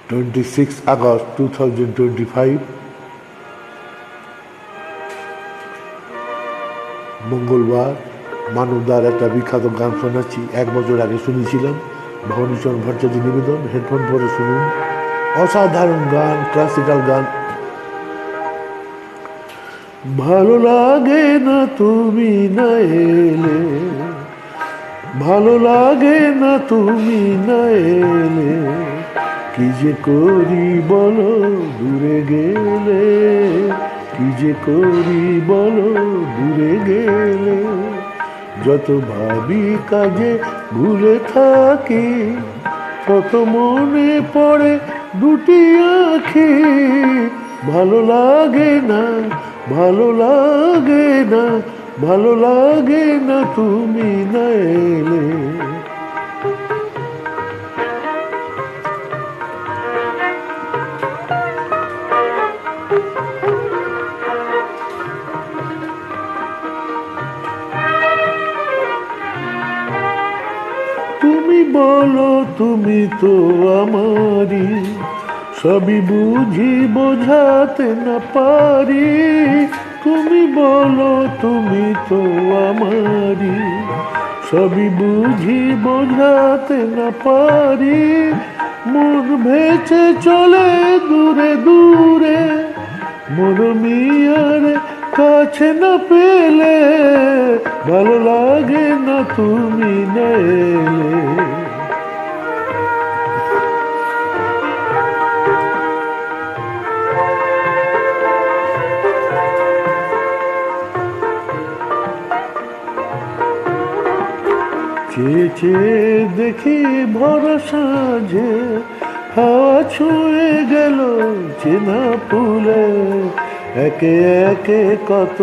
26 August 2025 মঙ্গলবার। মানবদার একটা বিখ্যাত গান শোনাচ্ছি, 1 বছর আগে শুনেছিলাম। ভবানীচরণ ভট্টাচার্য নিবেদন, হেডফোন পরে শুনুন। অসাধারণ গান, ক্লাসিক্যাল গান। ভালো লাগে না তুমি না এলে, ভালো লাগে না তুমি না এলে, কি যে করি বলো দূরে গেলে, কি যে করি বলো দূরে গেলে। যত ভাবি কাজে ভুলে থাকি, তত মনে পড়ে দুটি আঁখি। ভালো লাগে না, ভালো লাগে না, ভালো লাগে না তুমি না এলে। তুমি বলো তুমি তো আমারই, সবই বুঝি বোঝাতে না পারি। তুমি বলো তুমি তো আমারই, সবই বুঝি বোঝাতে না পারি। মন ভেসে চলে দূরে দূরে, মন মিয়ার কাছে না পেলে, ভালো লাগে না তুমি না এলে। চেয়ে চেয়ে দেখি ভরসা যে, হাওয়া ছুঁয়ে গেল চেনা ফুলে। একে একে কত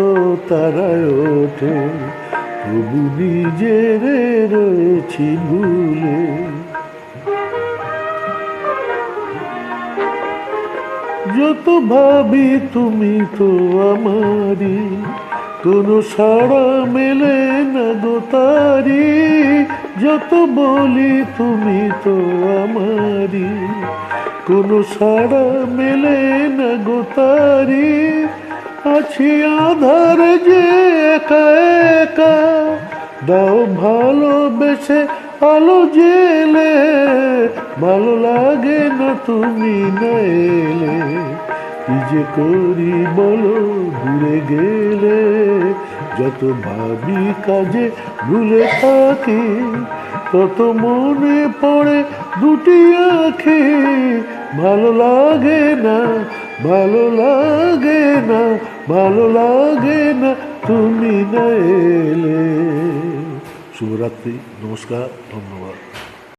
তারায় ওঠে, তবু নিজের রয়েছি ভুলে। যত ভাবি তুমি তো আমারই, কোনো সাড়া মেলে না গো তারি। যত বলি তুমি তো আমারই, কোনো সাড়া মেলে না গো তারি। আছি আধার যে একা একা, দাও ভালোবেসে আলো জেলে। ভালো লাগে না তুমি না এলে, কি যে করি বলো দূরে গেলে। যত ভাবি কাজে ভুলে থাকি, তত মনে পড়ে দুটি আঁখি। ভালো লাগে না, ভালো লাগে না, ভালো লাগে না তুমি না এলে। শুভরাত্রি, নমস্কার, ধন্যবাদ।